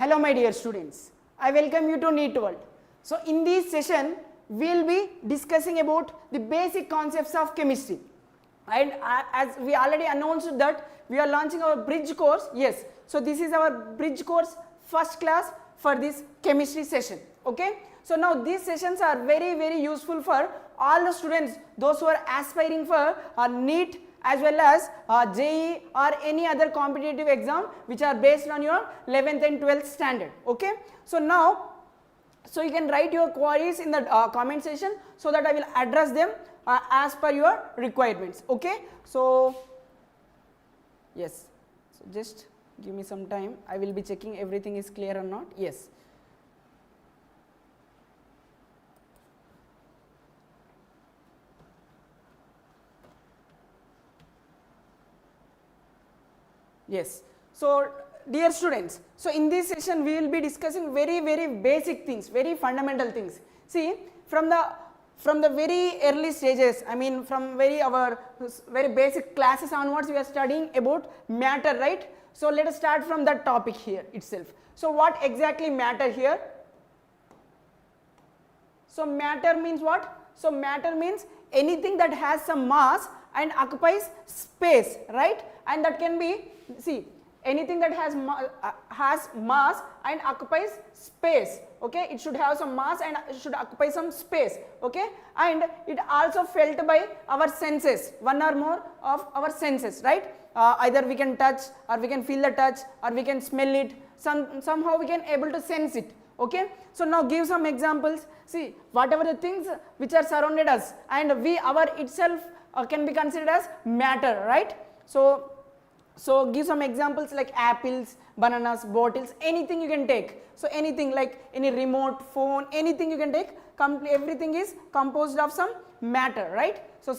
Hello my dear students, I welcome you to NEET World. So in this session, we will be discussing about the basic concepts of chemistry. And as we already announced that we are launching our bridge course, yes. So this is our bridge course first class for this chemistry session, okay. So now these sessions are very useful for all the students, those who are aspiring for NEET as well as JEE or any other competitive exam which are based on your 11th and 12th standard, okay. So now, so you can write your queries in the comment section so that I will address them as per your requirements, okay. So yes, so just give me some time, I will be checking everything is clear or not. Yes. Yes. So dear students, so in this session we will be discussing very basic things, very fundamental things. See, from the very early stages, I mean from our very basic classes onwards, we are studying about matter, right? So let us start from that topic here itself. So what exactly matter here? So matter means what? So matter means anything that has some mass and occupies space, right? And that can be, see, anything that has mass and occupies space, okay. It should have some mass and it should occupy some space, okay. And it also felt by our senses, one or more of our senses, right? Either we can touch or we can feel the touch or we can smell it, somehow we can able to sense it, okay. So now give some examples. See, whatever the things which are surrounded us and our itself can be considered as matter, right? So give some examples like apples, bananas, bottles, anything you can take. So anything like any remote, phone, anything you can take, everything is composed of some matter, right? So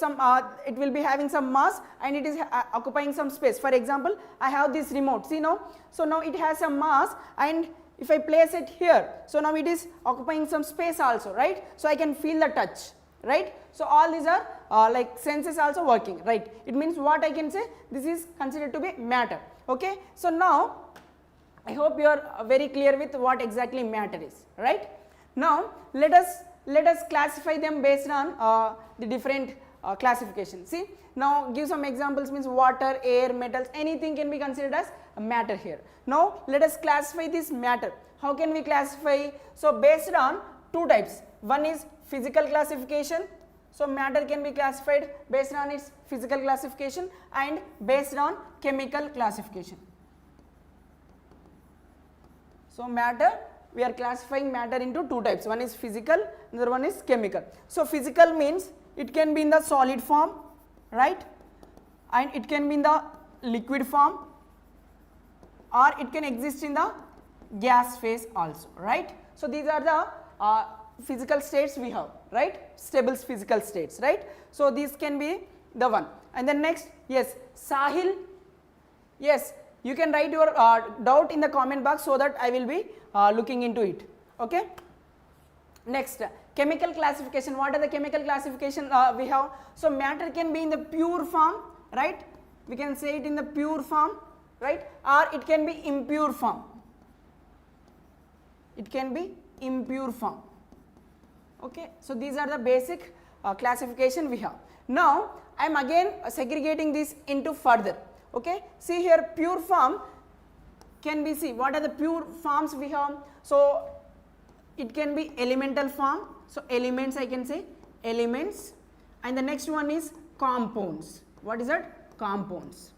it will be having some mass and it is occupying some space. For example, I have this remote, see now, so now it has some mass and if I place it here, so now it is occupying some space also, right? So I can feel the touch, right? So all these are like senses also working, right? It means what I can say, this is considered to be matter, okay. So now I hope you are very clear with what exactly matter is, right? Now let us classify them based on the different classification. See, now give some examples, means water, air, metals, anything can be considered as matter here. Now let us classify this matter. How can we classify? So based on two types. One is physical classification. So matter can be classified based on its physical classification and based on chemical classification. So matter, we are classifying matter into two types. One is physical, another one is chemical. So physical means it can be in the solid form, right? And it can be in the liquid form, or it can exist in the gas phase also, right? So these are the physical states we have, right? Stable physical states, right? So these can be the one. And then next, yes, Sahil, yes, you can write your doubt in the comment box so that I will be looking into it, okay. Next, chemical classification. What are the chemical classification we have? So matter can be in the pure form, right? We can say it in the pure form, right? Or it can be impure form. It can be impure form, okay. So these are the basic classification we have. Now I am again segregating this into further, okay. See here, pure form can be, see what are the pure forms we have. So it can be elemental form, so elements I can say, elements, and the next one is compounds. What is that? Compounds,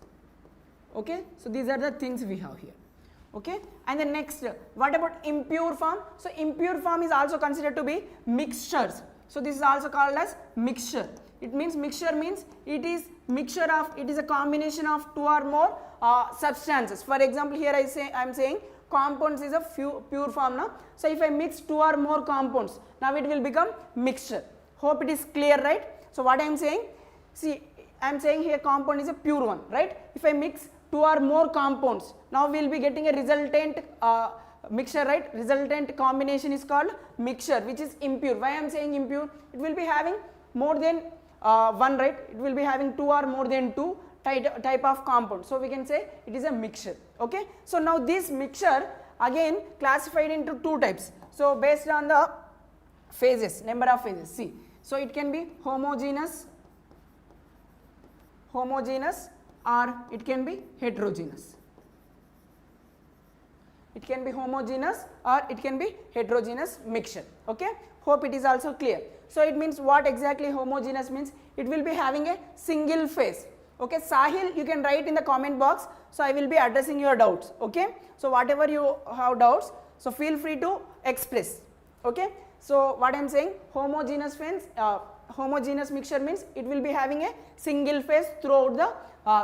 okay. So these are the things we have here, okay. And the next, what about impure form? So impure form is also considered to be mixtures. So this is also called as mixture. It means mixture means it is mixture of, it is a combination of two or more substances. For example, here I am saying compounds is a pure form now. So if I mix two or more compounds, now it will become mixture. Hope it is clear, right? So what I am saying, see, I am saying here compound is a pure one, right? If I mix two or more compounds, now we will be getting a resultant mixture, right? Resultant combination is called mixture, which is impure. Why I am saying impure? It will be having more than one, right? It will be having two or more than two type of compound. So we can say it is a mixture, okay. So now this mixture again classified into two types. So based on the phases, number of phases. See, so it can be homogeneous or it can be heterogeneous. It can be homogeneous or it can be heterogeneous mixture. Okay, hope it is also clear. So it means what exactly homogeneous means? It will be having a single phase. Okay, Sahil, you can write in the comment box, so I will be addressing your doubts. Okay, so whatever you have doubts, so feel free to express. Okay, so what I am saying, homogeneous mixture means it will be having a single phase throughout the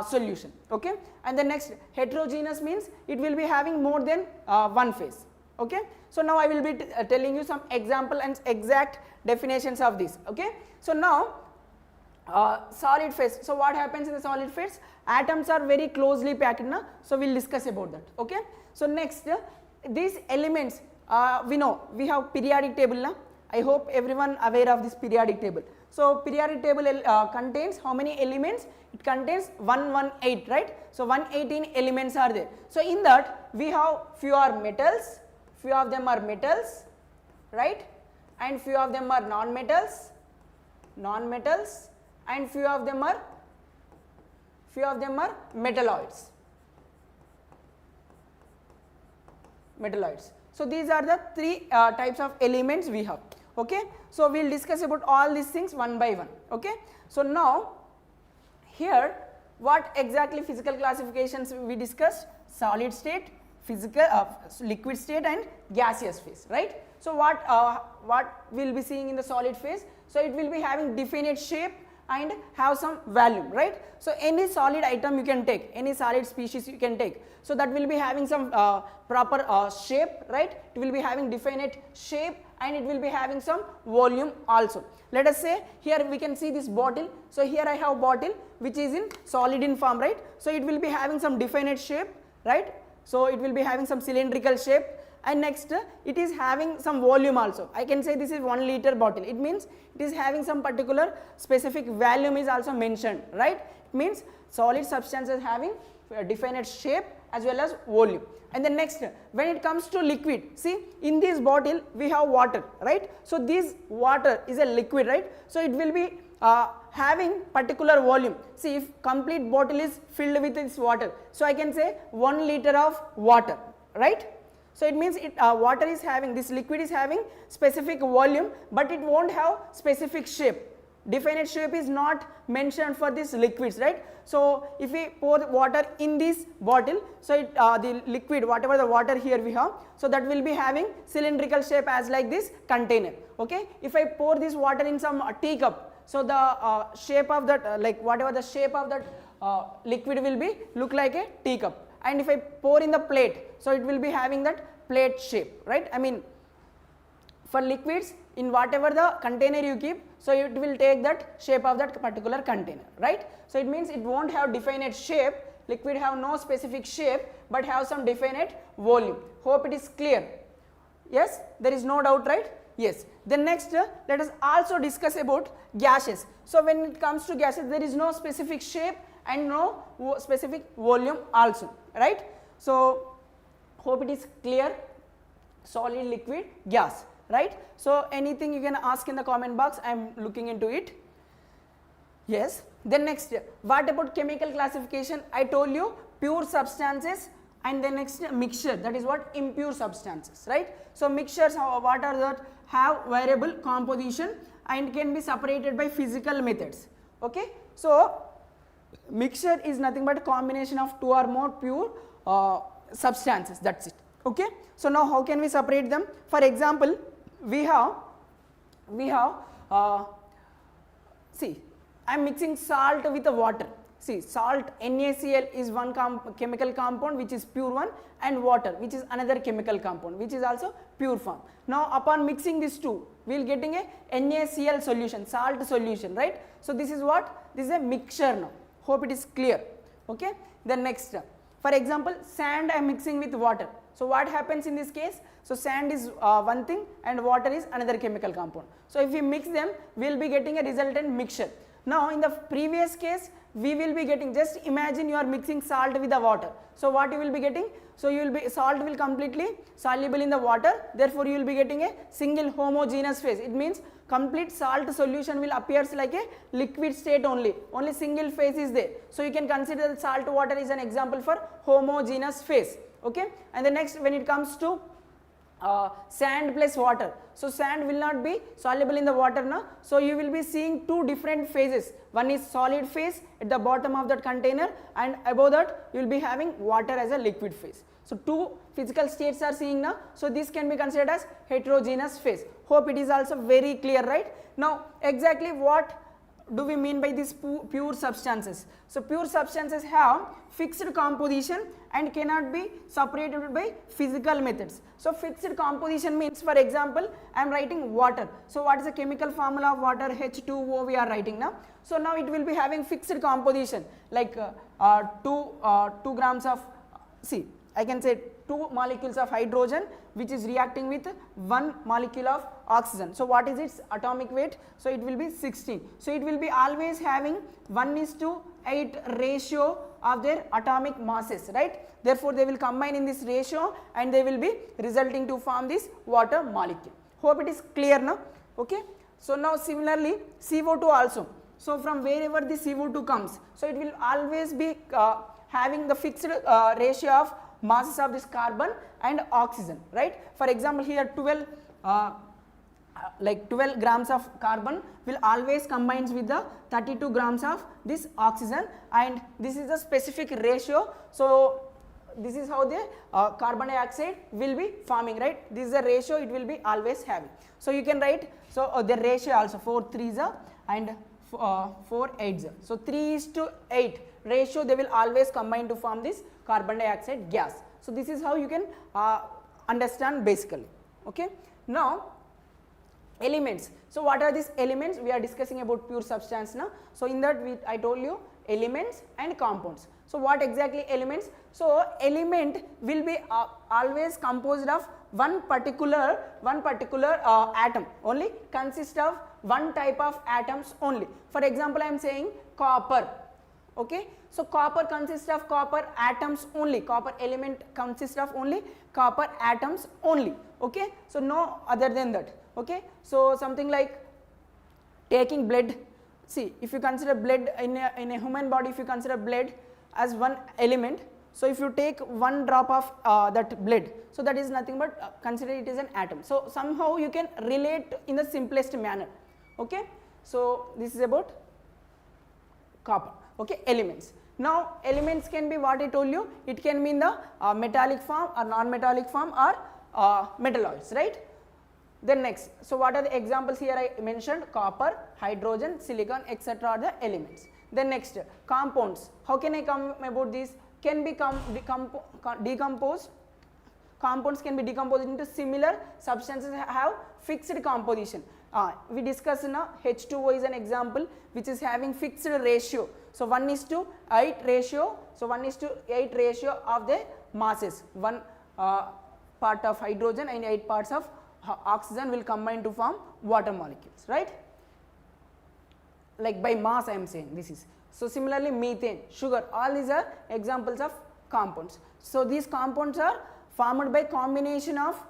solution. Okay, and the next heterogeneous means it will be having more than one phase. Okay, so now I will be telling you some example and exact definitions of this. Okay, so now solid phase. So what happens in the solid phase? Atoms are very closely packed na, so we will discuss about that. Okay, so next these elements, we know we have periodic table na. I hope everyone aware of this periodic table. So periodic table contains how many elements? It contains 118, right? So 118 elements are there. So in that we have few are metals, few of them are metals, right? And few of them are non-metals, and few of them are metalloids. So these are the three types of elements we have. Okay, so we will discuss about all these things one by one. Okay, so now here what exactly physical classifications we discussed? Solid state, liquid state and gaseous phase, right? So what we will be seeing in the solid phase? So it will be having definite shape and have some volume, right? So any solid item you can take, any solid species you can take, so that will be having some proper shape, right? It will be having definite shape and it will be having some volume also. Let us say here we can see this bottle. So here I have bottle which is in solid in form, right? So it will be having some definite shape, right? So it will be having some cylindrical shape, and next it is having some volume also. I can say this is 1 liter bottle. It means it is having some particular specific volume is also mentioned, right? It means solid substances having a definite shape as well as volume. And then next, when it comes to liquid, see in this bottle we have water, right? So this water is a liquid, right? So it will be having particular volume. See, if complete bottle is filled with this water, so I can say 1 liter of water, right? So it means water is having, this liquid is having specific volume, but it won't have specific shape. Definite shape is not mentioned for these liquids, right? So if we pour water in this bottle, so the liquid, whatever the water here we have, so that will be having cylindrical shape as like this container. Okay, if I pour this water in some teacup, so the shape of that, like whatever the shape of that liquid will be look like a teacup. And if I pour in the plate, so it will be having that plate shape, right? I mean, for liquids, in whatever the container you keep, so it will take that shape of that particular container, right? So it means it won't have definite shape. Liquid have no specific shape but have some definite volume. Hope it is clear. Yes, there is no doubt, right? Yes. Then next let us also discuss about gases. So when it comes to gases, there is no specific shape and no specific volume also, right? So hope it is clear. Solid, liquid, gas, right? So anything you can ask in the comment box, I am looking into it. Yes. Then next, what about chemical classification? I told you pure substances, and then next mixture, that is what impure substances, right? So mixtures, what are that? Have variable composition and can be separated by physical methods. Okay, so mixture is nothing but a combination of two or more pure substances, that's it. Okay, so now how can we separate them? For example, we have see, I am mixing salt with the water. See, salt NaCl is one chemical compound which is pure one, and water which is another chemical compound which is also pure form. Now upon mixing these two, we will getting a NaCl solution, salt solution, right? So this is what? This is a mixture now. Hope it is clear. Okay. Then next, for example, sand I am mixing with water. So what happens in this case? So sand is one thing and water is another chemical compound. So if we mix them, we will be getting a resultant mixture. Now in the previous case we will be getting, just imagine you are mixing salt with the water. So what you will be getting? So you will be, salt will completely soluble in the water, therefore you will be getting a single homogeneous phase. It means complete salt solution will appears like a liquid state only single phase is there. So you can consider that salt water is an example for homogeneous phase. Okay, and the next, when it comes to sand plus water, so sand will not be soluble in the water now, so you will be seeing two different phases. One is solid phase at the bottom of that container, and above that you will be having water as a liquid phase. So two physical states are seeing now, so this can be considered as heterogeneous phase. Hope it is also very clear, right? Now exactly what do we mean by these pure substances? So pure substances have fixed composition and cannot be separated by physical methods. So fixed composition means, for example, I am writing water. So what is the chemical formula of water? H2O we are writing now. So now it will be having fixed composition like 2 grams of, see, I can say 2 molecules of hydrogen which is reacting with 1 molecule of oxygen. So what is its atomic weight? So it will be 16. So it will be always having 1:8 ratio of their atomic masses, right? Therefore they will combine in this ratio and they will be resulting to form this water molecule. Hope it is clear now. Okay. So now similarly CO2 also. So from wherever the CO2 comes, so it will always be having the fixed ratio of masses of this carbon and oxygen, right? For example, here 12 grams of carbon will always combines with the 32 grams of this oxygen, and this is the specific ratio. So this is how the carbon dioxide will be forming, right? This is the ratio it will be always having. So you can write, so the ratio also 4 3s and 4 8s. So 3:8 ratio they will always combine to form this carbon dioxide gas. So this is how you can understand basically. Okay. Now elements. So what are these elements? We are discussing about pure substance now. So in that I told you elements and compounds. So what exactly elements? So element will be always composed of one particular atom, only consists of one type of atoms only. For example, I am saying copper. Okay, so copper consists of copper atoms only, copper element consists of only copper atoms only. Okay, so no other than that. Okay, so something like taking blood. See, if you consider blood in a human body, if you consider blood as one element, so if you take one drop of that blood, so that is nothing but consider it as an atom. So somehow you can relate in the simplest manner. Okay, so this is about copper. Okay, elements. Now elements can be what I told you, it can be in the metallic form or non-metallic form or metalloids, right? Then next, so what are the examples here I mentioned? Copper, hydrogen, silicon, etc. are the elements. Then next, compounds. How can I come about these? Can become decomposed. Compounds can be decomposed into similar substances have fixed composition. We discussed now H2O is an example which is having fixed ratio. So 1:8 ratio. So 1:8 ratio of the masses. 1 part of hydrogen and 8 parts of oxygen will combine to form water molecules, right? Like by mass I am saying this is. So similarly methane, sugar, all these are examples of compounds. So these compounds are formed by combination of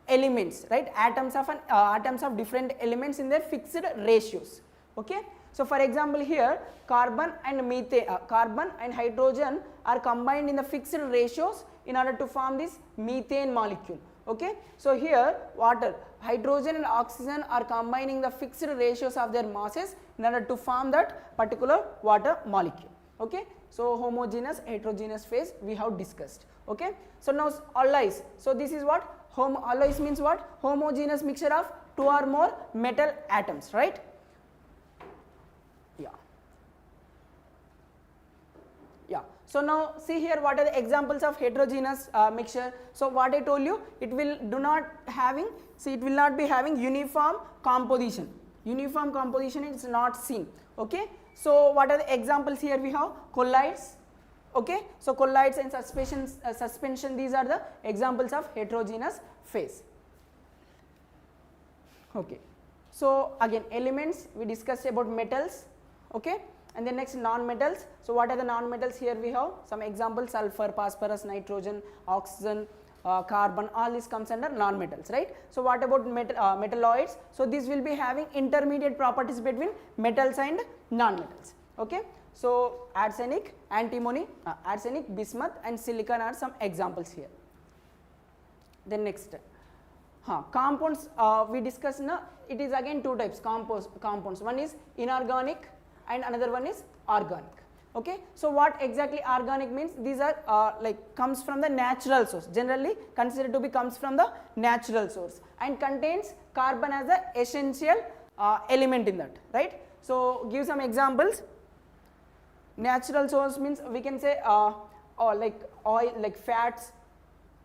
elements, right? Atoms of different elements in their fixed ratios. Okay. So for example here carbon and methane, carbon and hydrogen are combined in the fixed ratios in order to form this methane molecule. Okay. So here water, hydrogen and oxygen are combining the fixed ratios of their masses in order to form that particular water molecule. Okay. So homogeneous, heterogeneous phase we have discussed. Okay. So now alloys. So this is what alloys means what? Homogeneous mixture of 2 or more metal atoms, right? Yeah. Yeah. So now see here what are the examples of heterogeneous mixture. So what I told you, it will it will not be having uniform composition. Uniform composition is not seen. Okay. So what are the examples here? We have colloids. Okay. So colloids and suspension, these are the examples of heterogeneous phase. Okay. So again elements we discussed about metals. Okay, and then next non-metals. So what are the non-metals? Here we have some examples: sulfur, phosphorus, nitrogen, oxygen, carbon. All this comes under non-metals, right? So what about metalloids? So this will be having intermediate properties between metals and non-metals. Okay, so arsenic, antimony, arsenic, bismuth and silicon are some examples here. Then next, compounds we discussed now. It is again two types compounds. One is inorganic and another one is organic. Okay, so what exactly organic means? These are like comes from the natural source, generally considered to be comes from the natural source and contains carbon as the essential element in that, right? So give some examples. Natural source means we can say like oil, like fats,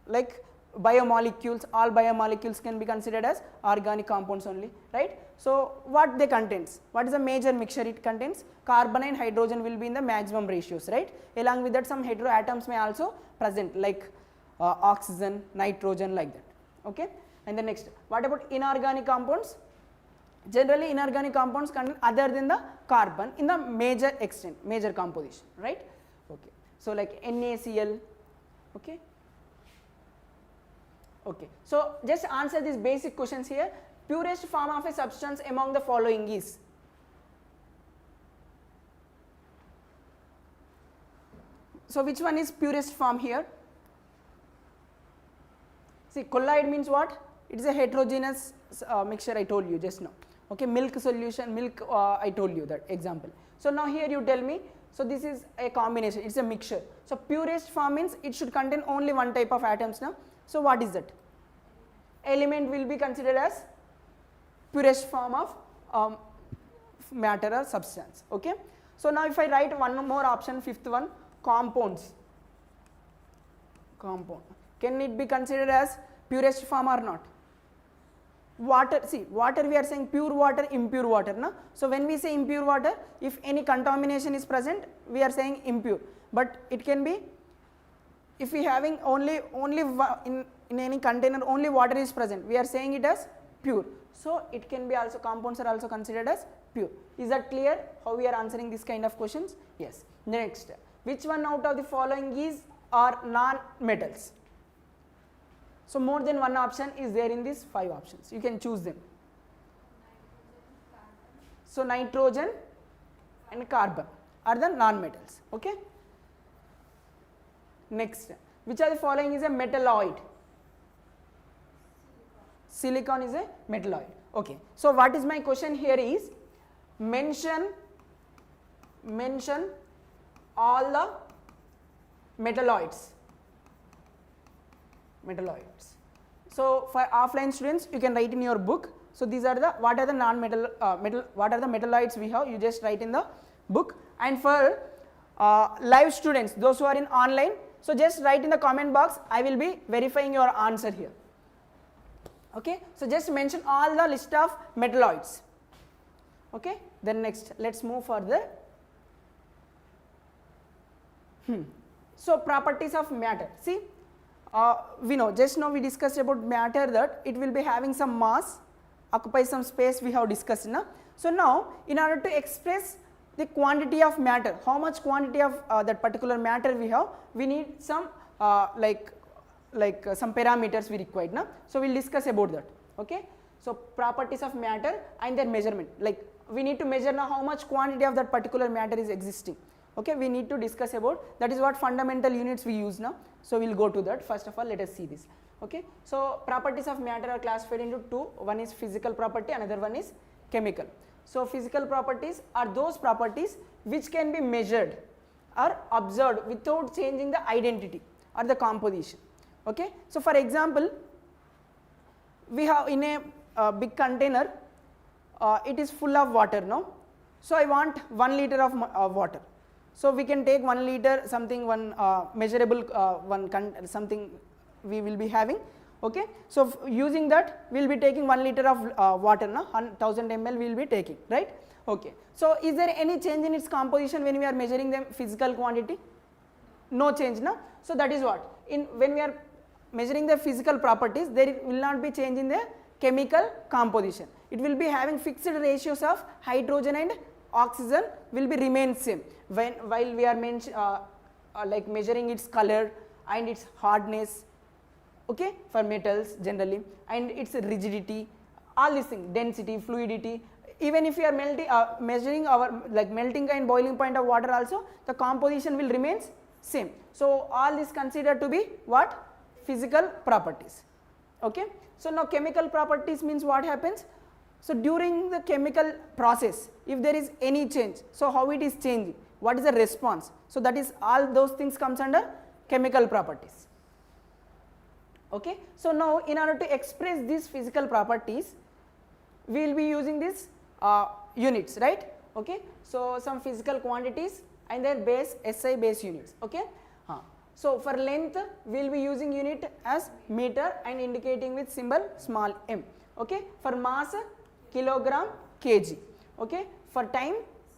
like biomolecules. All biomolecules can be considered as organic compounds only, right? So what they contains? What is the major mixture it contains? Carbon and hydrogen will be in the maximum ratios, right? Along with that, some heteroatoms may also present, like oxygen, nitrogen, like that. Okay, and the next, what about inorganic compounds? Generally inorganic compounds contain other than the carbon in the major extent, major composition, right? Okay, so like NaCl. Okay, okay, so just answer these basic questions here. Purest form of a substance among the following is? So which one is purest form here? See, colloid means what? It is a heterogeneous mixture, I told you just now. Okay, milk solution, milk, I told you that example. So now here you tell me, so this is a combination, it's a mixture. So purest form means it should contain only one type of atoms now. So what is that? Element will be considered as purest form of matter or substance. Okay, so now if I write one more option, fifth one, compounds. Compound, can it be considered as purest form or not? Water, see, water we are saying pure water, impure water, na? So when we say impure water, if any contamination is present, we are saying impure, but it can be, if we having only in any container only water is present, we are saying it as pure. So it can be also, compounds are also considered as pure. Is that clear how we are answering this kind of questions? Yes. Next, which one out of the following is are non-metals? So more than one option is there in these 5 options, you can choose them. So nitrogen and carbon are the non-metals. Okay, next, which are the following is a metalloid? Silicon is a metalloid. Okay, so what is my question here is, mention all the metalloids. So for offline students, you can write in your book. So these are the, what are the non-metal what are the metalloids we have, you just write in the book. And for live students, those who are in online, so just write in the comment box, I will be verifying your answer here. Okay, so just mention all the list of metalloids. Okay, then next, let's move further. So properties of matter. See, we know, just now we discussed about matter that it will be having some mass, occupy some space, we have discussed now. So now in order to express the quantity of matter, how much quantity of that particular matter we have, we need some like some parameters we required now. So we will discuss about that. Okay, so properties of matter and their measurement, like we need to measure now how much quantity of that particular matter is existing. Okay, we need to discuss about, that is what fundamental units we use now. So we will go to that. First of all, let us see this. Okay, so properties of matter are classified into two. One is physical property, another one is chemical. So physical properties are those properties which can be measured or observed without changing the identity or the composition. Okay, so for example, we have in a big container, it is full of water now. So I want 1 liter of water. So we can take 1 liter something, one measurable something we will be having. Okay, so using that we will be taking 1 liter of water now, 1000 ml we will be taking, right? Okay, so is there any change in its composition when we are measuring the physical quantity? No change now. So that is what, when we are measuring the physical properties, there will not be change in the chemical composition. It will be having fixed ratios of hydrogen and oxygen will be remain same while we are like measuring its color and its hardness, okay, for metals generally, and its rigidity, all these things, density, fluidity. Even if we are measuring our like melting and boiling point of water also, the composition will remain same. So all is considered to be what? Physical properties. Okay. So now chemical properties means what happens? So during the chemical process, if there is any change, so how it is changing, what is the response? So that is all those things comes under chemical properties. Okay. So now in order to express these physical properties, we will be using these units, right? Okay. So some physical quantities and their base SI base units. Okay. So for length we will be using unit as meter and indicating with symbol small m. Okay. For mass, kilogram, kg. Okay. For time,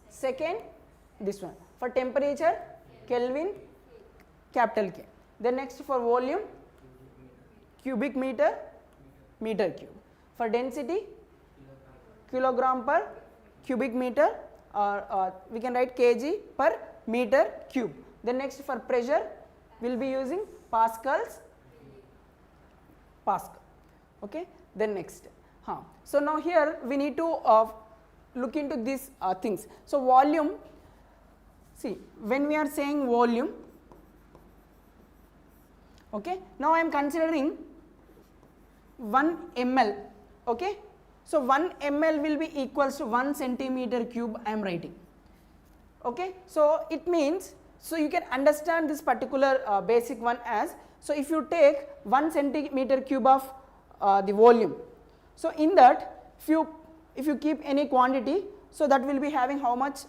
second, this one. For temperature, Kelvin, capital K. Then next for volume, cubic meter, meter cube. For density, kilogram per cubic meter, or we can write kg per meter cube. Then next for pressure, we will be using pascals, Pascal. Okay. Then next. So now here we need to look into these things. So volume, see when we are saying volume, okay, now I am considering 1 ml, okay. So 1 ml will be equals to 1 centimeter cube I am writing, okay. So it means, so you can understand this particular basic one as, so if you take 1 centimeter cube of the volume, so in that if you keep any quantity, so that will be having how much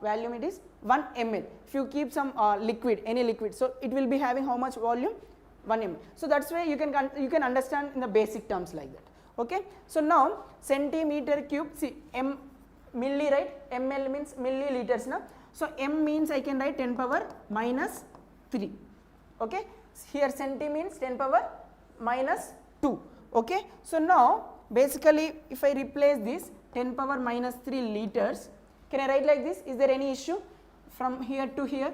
volume it is, 1 ml. If you keep some liquid, any liquid, so it will be having how much volume, 1 ml. So that's why you can understand in the basic terms like that. Okay. So now centimeter cube, see m milli, right, ml means milliliters na. So m means I can write 10 power minus 3. Okay. Here centi means 10 power minus 2. Okay. So now basically if I replace this 10 power minus 3 liters, can I write like this? Is there any issue from here to here?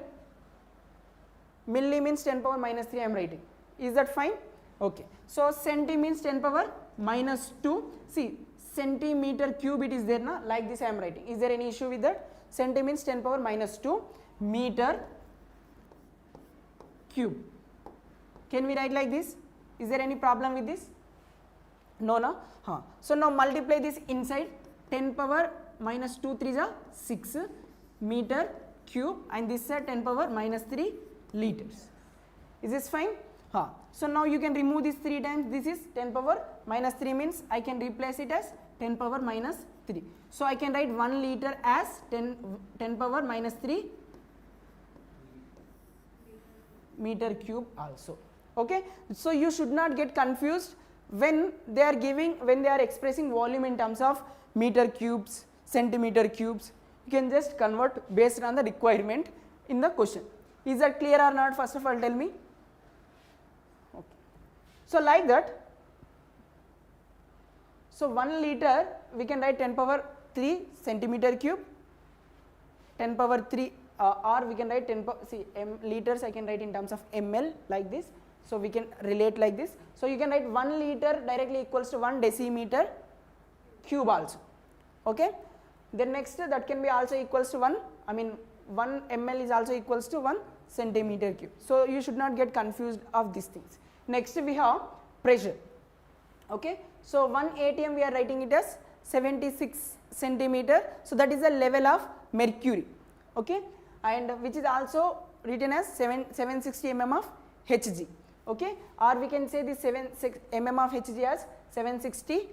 Milli means 10 power minus 3 I am writing. Is that fine? Okay. So centi means 10 power minus 2. See centimeter cube it is there na, like this I am writing. Is there any issue with that? Centi means 10 power minus 2 meter cube. Can we write like this? Is there any problem with this? No, no. So now multiply this inside, 10 power minus 2 3 is 6 meter cube, and this is 10 power minus 3 liters. Is this fine? So now you can remove this 3 times, this is 10 power minus 3 means I can replace it as 10 power minus 3. So I can write 1 liter as 10 power minus 3 meter cube also. Okay. So you should not get confused when they are expressing volume in terms of meter cubes, centimeter cubes. You can just convert based on the requirement in the question. Is that clear or not? First of all tell me. Okay. So like that, so 1 liter we can write 10 power 3 centimeter cube, 10 power 3 or we can write 10 power, see liters I can write in terms of ml like this. So we can relate like this. So you can write 1 liter directly equals to 1 decimeter cube also. Okay. Then next that can be also equals to 1 ml is also equals to 1 centimeter cube. So you should not get confused of these things. Next we have pressure. Okay. So 1 atm we are writing it as 76 centimeter. So that is the level of mercury. Okay. And which is also written as 760 mm of Hg. Okay. Or we can say this 76 mm of Hg as 760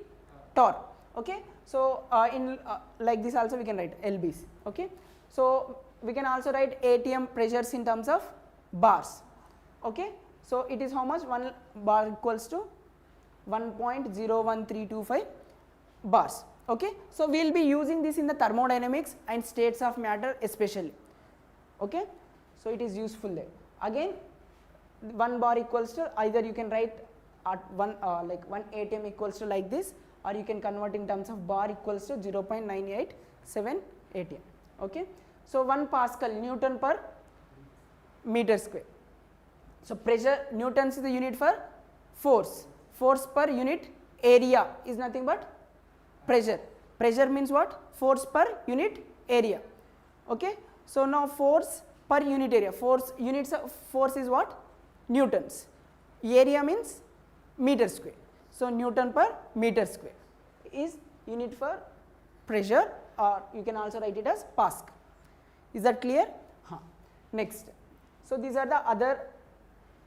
torr. Okay. So in like this also we can write lbs. Okay. So we can also write atm pressures in terms of bars. Okay. So it is how much? 1 bar equals to 1.01325 bars. Okay. So we will be using this in the thermodynamics and states of matter especially. Okay. So it is useful there. Again 1 bar equals to, either you can write at 1 atm equals to like this, or you can convert in terms of bar equals to 0.987 atm. Okay, so 1 Pascal, Newton per meter square. So pressure, newtons is the unit for force. Force per unit area is nothing but pressure. Pressure means what? Force per unit area. Okay, so now force per unit area. Force, units of force is what? Newtons. Area means meter square. So Newton per meter square is unit for pressure, or you can also write it as Pascal. Is that clear? Next. So these are the other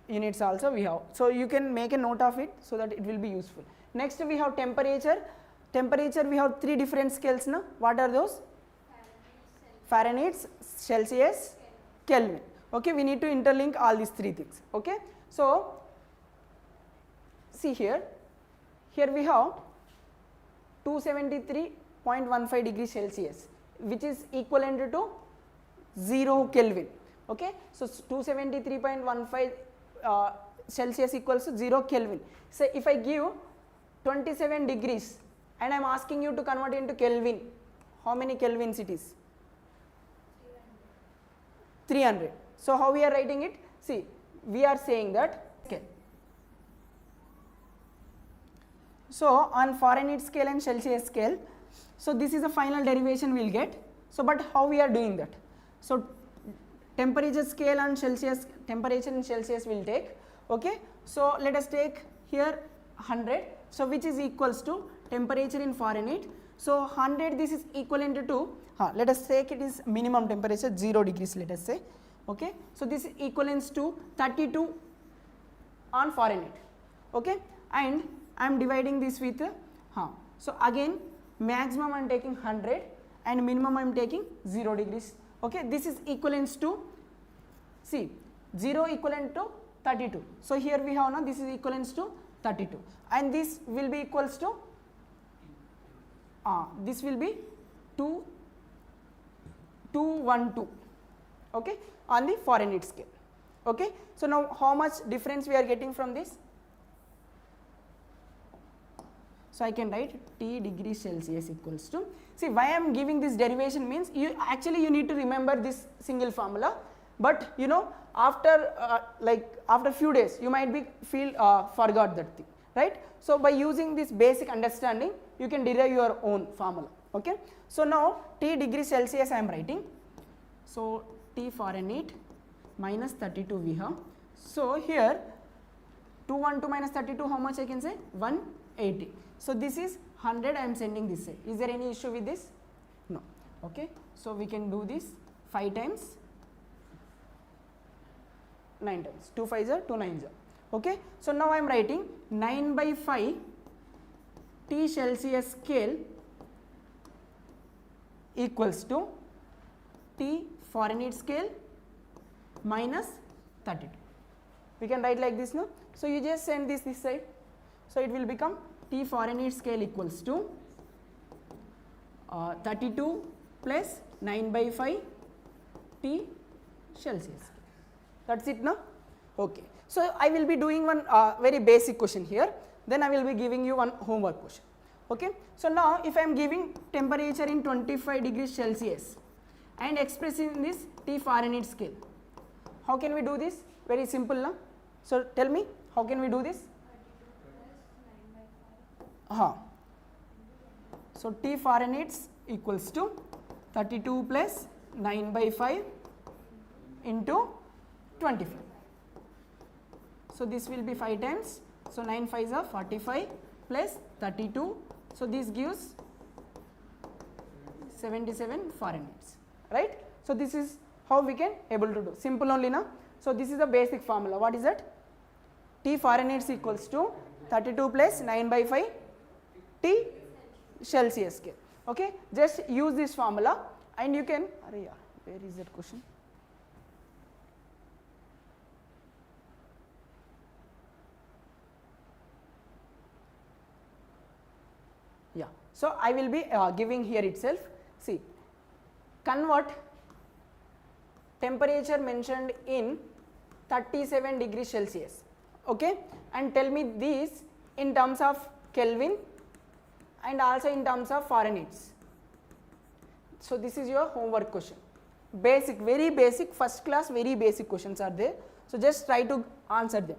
units also we have. So you can make a note of it so that it will be useful. Next we have temperature. Temperature we have 3 different scales now. What are those? Fahrenheit, Celsius, Kelvin. Okay, we need to interlink all these 3 things. Okay, so see here we have 273.15 degrees Celsius, which is equivalent to 0 Kelvin. Okay, so 273.15 Celsius equals to 0 Kelvin. So if I give 27 degrees and I am asking you to convert into Kelvin, how many Kelvins it is? 300. So how we are writing it? See, we are saying that, okay. So on Fahrenheit scale and Celsius scale, so this is the final derivation we will get. So but how we are doing that? So temperature scale and Celsius, temperature in Celsius will take. Okay, so let us take here 100, so which is equals to temperature in Fahrenheit. So 100, this is equivalent to, let us take it is minimum temperature 0 degrees, let us say. Okay, so this equivalents to 32 on Fahrenheit. Okay, and I am dividing this with, so again maximum I am taking 100 and minimum I am taking 0 degrees. Okay, this is equivalents to, see, 0 equivalent to 32. So here we have now this is equivalents to 32, and this will be equals to, this will be 212. Okay, on the Fahrenheit scale. Okay, so now how much difference we are getting from this? So I can write T degrees Celsius equals to, see why I am giving this derivation means you actually need to remember this single formula, but you know after after few days you might be forgot that thing, right? So by using this basic understanding you can derive your own formula. Okay, so now T degrees Celsius I am writing, so T Fahrenheit minus 32 we have. So here 212 minus 32, how much I can say? 180. So this is 100, I am sending this side. Is there any issue with this? No. Okay, so we can do this 5 times 9 times, 2 5s are 2 9s are. Okay, so now I am writing 9 by 5 T Celsius scale equals to T Fahrenheit scale minus 32. We can write like this, no? So you just send this side. So it will become T Fahrenheit scale equals to 32 plus 9 by 5 T Celsius. That's it, no? Okay. So I will be doing one very basic question here. Then I will be giving you one homework question. Okay. So now if I am giving temperature in 25 degrees Celsius and expressing this T Fahrenheit scale, how can we do this? Very simple, no? So tell me, how can we do this? So T Fahrenheit equals to 32 plus 9 by 5 into 25. So this will be 5 times. So 9 5s are 45 plus 32. So this gives 77 Fahrenheit, right? So this is how we can able to do. Simple only, na? So this is the basic formula. What is that? T Fahrenheit equals to 32 plus 9 by 5 T Celsius scale. Okay, just use this formula and you can, where is that question? Yeah, so I will be giving here itself. See, convert temperature mentioned in 37 degrees Celsius, okay, and tell me these in terms of Kelvin and also in terms of Fahrenheit. So this is your homework question. Basic, very basic, first class, very basic questions are there. So just try to answer them.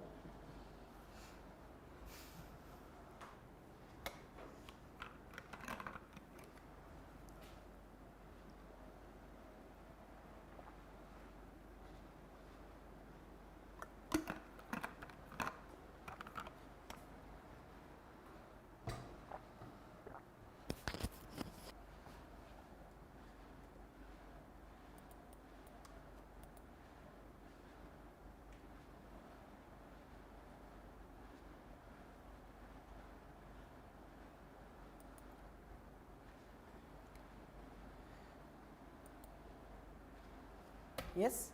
Yes,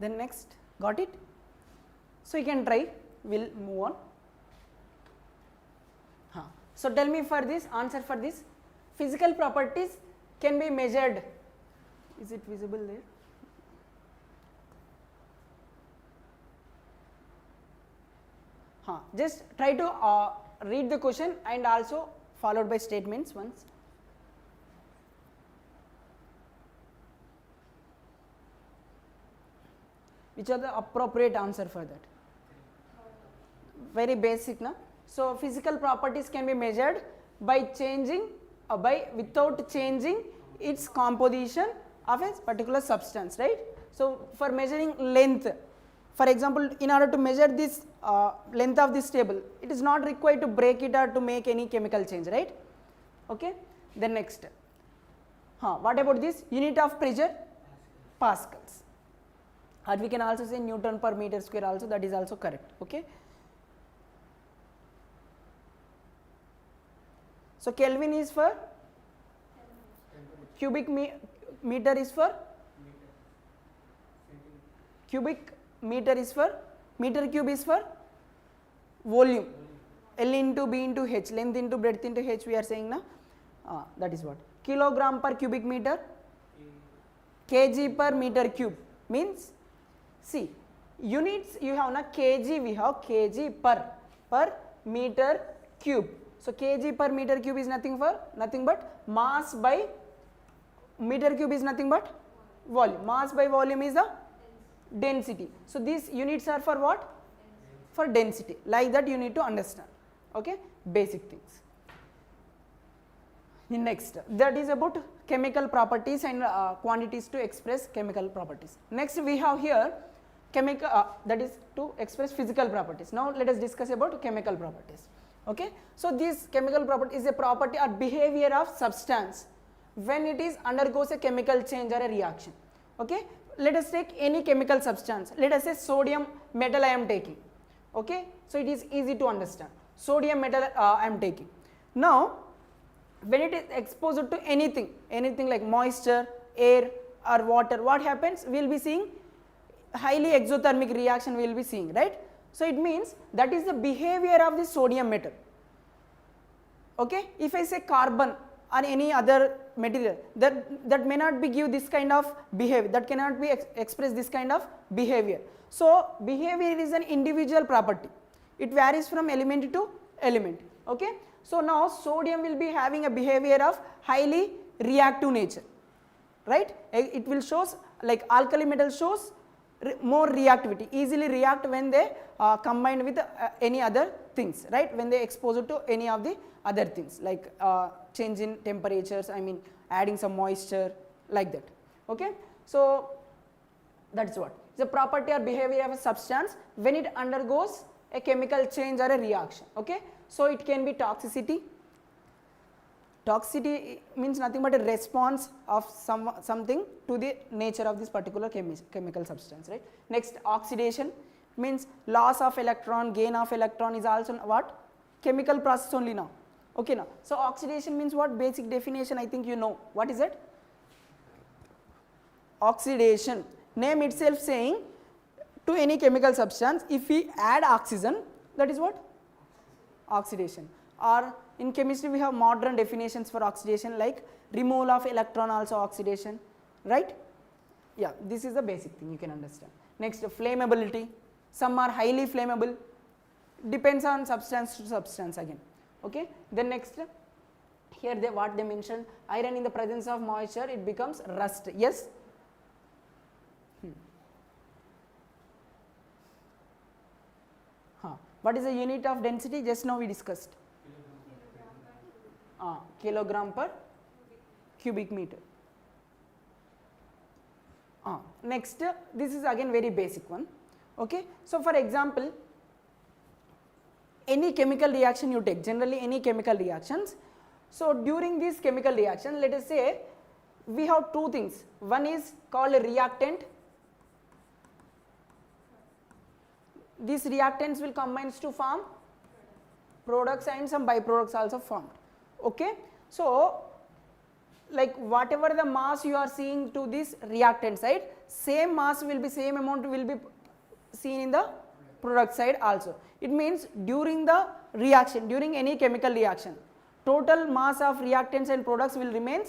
then next, got it? So you can try, we'll move on. So tell me for this, answer for this, physical properties can be measured. Is it visible there? Just try to read the question and also followed by statements once. Which are the appropriate answer for that? Very basic, na? So physical properties can be measured by changing without changing its composition of a particular substance, right? So for measuring length, for example, in order to measure this length of this table, it is not required to break it or to make any chemical change, right? Okay. Then next, what about this unit of pressure? Pascals. Or we can also say Newton per meter square also, that is also correct, okay. So Kelvin is for cubic meter is for cubic meter is for meter cube is for volume, L into B into H, length into breadth into H we are saying na, that is what. Kilogram per cubic meter, kg per meter cube means, see, units you have na, kg we have kg per meter cube. So kg per meter cube is nothing but mass by meter cube is nothing but volume. Mass by volume is the density. So these units are for what? For density. Like that you need to understand. Okay, basic things. The next, that is about chemical properties and quantities to express chemical properties. Next we have here chemical, that is to express physical properties. Now let us discuss about chemical properties. Okay, so this chemical property is a property or behavior of substance when it is undergoes a chemical change or a reaction. Okay, let us take any chemical substance. Let us say sodium metal I am taking. Okay, so it is easy to understand. Sodium metal I am taking. Now when it is exposed to anything like moisture, air or water, what happens? We will be seeing highly exothermic reaction we will be seeing, right? So it means that is the behavior of the sodium metal. Okay, if I say carbon or any other material, that may not be give this kind of behavior, that cannot be express this kind of behavior. So behavior is an individual property, it varies from element to element. Okay, so now sodium will be having a behavior of highly reactive nature, right? It will shows like alkali metal shows more reactivity, easily react when they combined with any other things, right? When they expose it to any of the other things like change in temperatures, I mean adding some moisture, like that. Okay, so that's what the property or behavior of a substance when it undergoes a chemical change or a reaction. Okay, so it can be toxicity. Toxicity means nothing but a response of something to the nature of this particular chemical substance, right? Next, oxidation means loss of electron, gain of electron is also what? Chemical process only now. Okay, now, so oxidation means what? Basic definition I think you know. What is it? Oxidation, name itself saying to any chemical substance, if we add oxygen, that is what? Oxidation. Or in chemistry we have modern definitions for oxidation like removal of electron also oxidation, right? Yeah, this is the basic thing you can understand. Next, flammability, some are highly flammable, depends on substance to substance again. Okay, then next, Here they what they mentioned, iron in the presence of moisture it becomes rust. Yes. What is the unit of density? Just now we discussed. Kilogram per cubic meter. Next, this is again very basic one. Okay. So for example, any chemical reaction you take, generally any chemical reactions. So during this chemical reaction, let us say we have two things. One is called a reactant. These reactants will combine to form products and some byproducts also formed. Okay. So like whatever the mass you are seeing to this reactant side, same mass will be, same amount will be seen in the product side also. It means during the reaction, during any chemical reaction, total mass of reactants and products will remain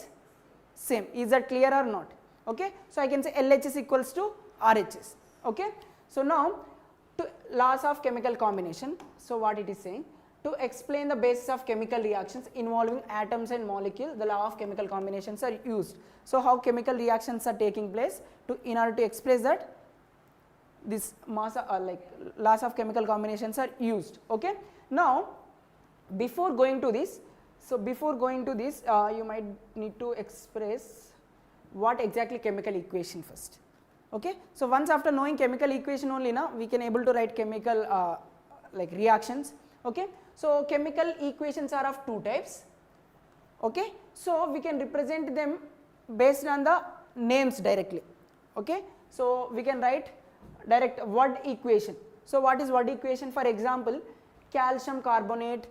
same. Is that clear or not? Okay. So I can say LHS equals to RHS. Okay. So now to laws of chemical combination. So what it is saying, to explain the basis of chemical reactions involving atoms and molecules, the law of chemical combinations are used. So how chemical reactions are taking place, to in order to express that, this mass like laws of chemical combinations are used. Okay. Now before going to this, you might need to express what exactly chemical equation first. Okay. So once after knowing chemical equation only now we can able to write chemical like reactions. Okay. So chemical equations are of two types. Okay. So we can represent them based on the names directly. Okay. So we can write direct word equation. So what is word equation? For example, calcium carbonate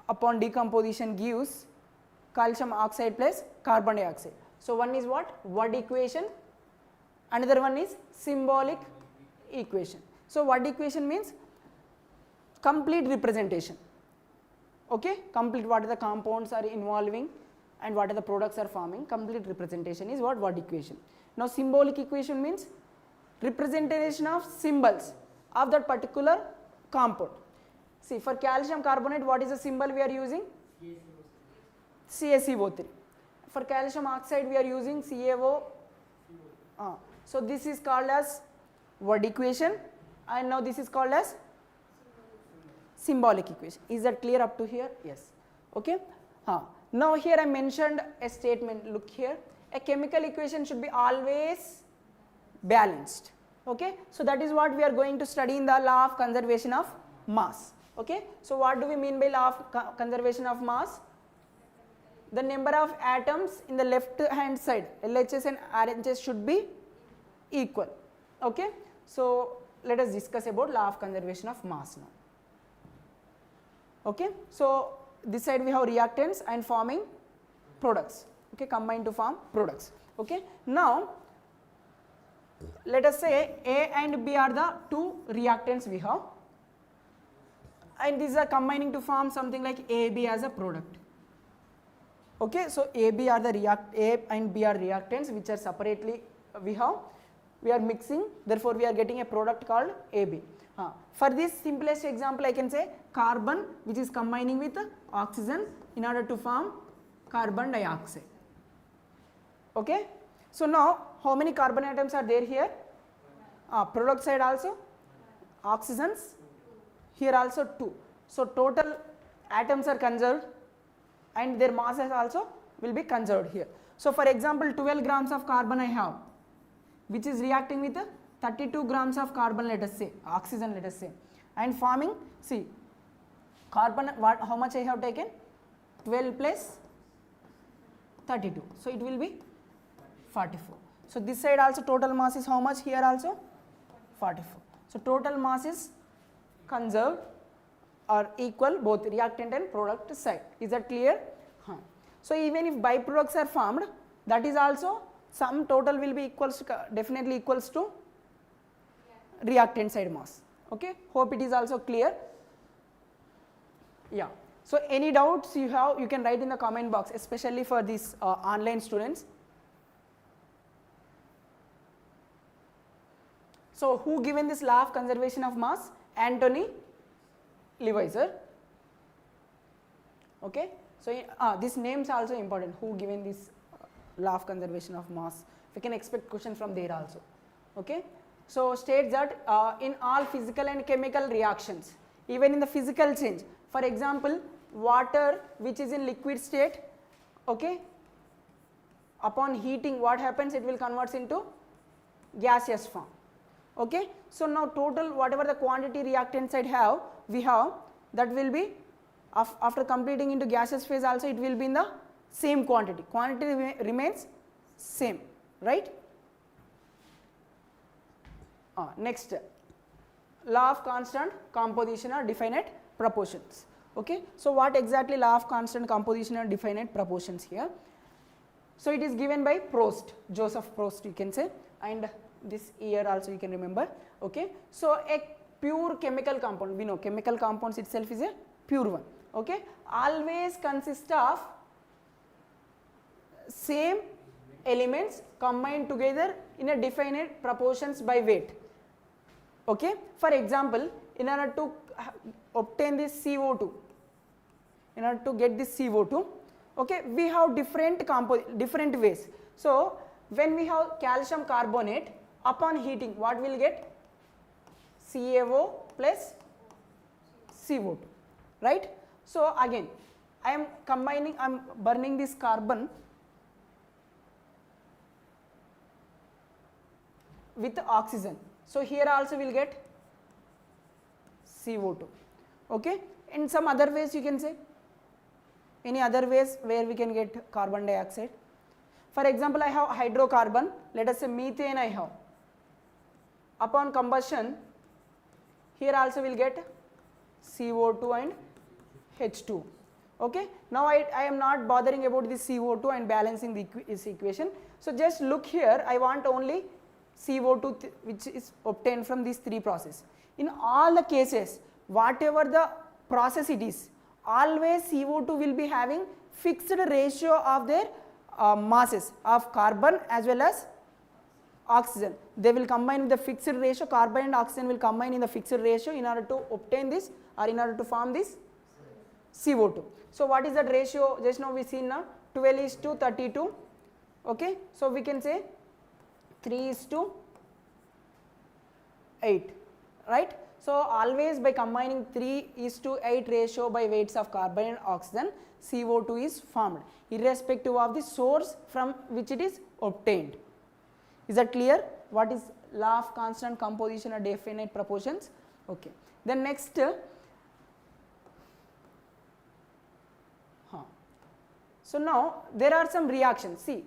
upon decomposition gives calcium oxide plus carbon dioxide. So one is what? Word equation. Another one is symbolic equation. So word equation means complete representation. Okay. Complete what are the compounds are involving and what are the products are forming. Complete representation is what? Word equation. Now symbolic equation means representation of symbols of that particular compound. See, for calcium carbonate, what is the symbol we are using? CaCO3. For calcium oxide we are using CaO. So this is called as word equation and now this is called as symbolic equation. Is that clear up to here? Yes. Okay. Now here I mentioned a statement, look here, a chemical equation should be always balanced. Okay. So that is what we are going to study in the law of conservation of mass. Okay. So what do we mean by law of conservation of mass? The number of atoms in the left hand side, LHS and RHS, should be equal. Okay. So let us discuss about law of conservation of mass now. Okay. So this side we have reactants and forming products. Okay, combined to form products. Okay. Now let us say A and B are the two reactants we have, and these are combining to form something like AB as a product. Okay. So A and B are reactants which are separately we are mixing, therefore we are getting a product called AB. For this simplest example I can say carbon which is combining with oxygen in order to form carbon dioxide. Okay. So now how many carbon atoms are there here? Product side also oxygens, here also 2. So total atoms are conserved and their masses also will be conserved here. So for example 12 grams of carbon I have which is reacting with 32 grams of carbon, let us say, oxygen let us say, and forming, see carbon, what, how much I have taken? 12 plus 32. So it will be 44. So this side also total mass is how much? Here also 44. So total mass is conserved or equal both reactant and product side. Is that clear? So even if byproducts are formed, that is also sum total will be equals to, definitely equals to reactant side mass. Okay. Hope it is also clear. Yeah. So any doubts you have, you can write in the comment box, especially for these online students. So who given this law of conservation of mass? Anthony Levison. Okay. So this names also important, who given this law of conservation of mass. We can expect question from there also. Okay. So states that in all physical and chemical reactions, even in the physical change, for example, water which is in liquid state, okay, upon heating what happens, it will converts into gaseous form. Okay. So now total whatever the quantity reactants we have, that will be after completing into gaseous phase also, it will be in the same quantity, remains same, right. Next, law of constant composition or definite proportions. Okay. So what exactly law of constant composition or definite proportions here? So it is given by Prost, Joseph Prost you can say, and this year also you can remember. Okay. So a pure chemical compound, we know chemical compounds itself is a pure one. Okay. Always consist of same elements combined together in a definite proportions by weight. Okay. For example, in order to obtain this CO2, in order to get this CO2, okay, we have different ways. So when we have calcium carbonate, upon heating what will get? CaO plus CO2, right. So again I am burning this carbon with oxygen. So here also we will get CO2. Okay. In some other ways you can say, any other ways where we can get carbon dioxide. For example, I have hydrocarbon, let us say methane I have. Upon combustion, here also we will get CO2 and H2. Okay. Now I am not bothering about this CO2 and balancing this equation. So just look here, I want only CO2 which is obtained from these three processes. In all the cases, whatever the process it is, always CO2 will be having fixed ratio of their masses of carbon as well as oxygen. They will combine with the fixed ratio, carbon and oxygen will combine in the fixed ratio in order to obtain this or in order to form this CO2. So what is that ratio? Just now we seen now 12:32. Okay. So we can say 3:8, right. So always by combining 3:8 ratio by weights of carbon and oxygen, CO2 is formed irrespective of the source from which it is obtained. Is that clear? What is law of constant composition or definite proportions? Okay. Then next, so now there are some reactions. See,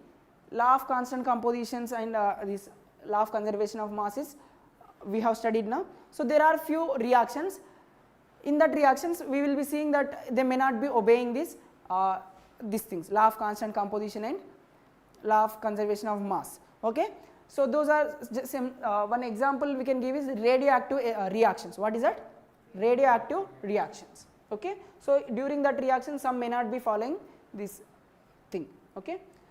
law of constant compositions and this law of conservation of masses we have studied now. So there are few reactions. In that reactions we will be seeing that they may not be obeying this these things, law of constant composition and law of conservation of mass. Okay. So those are just one example we can give is radioactive reactions. What is that? Radioactive reactions. Okay. So during that reaction some may not be following this thing. Okay.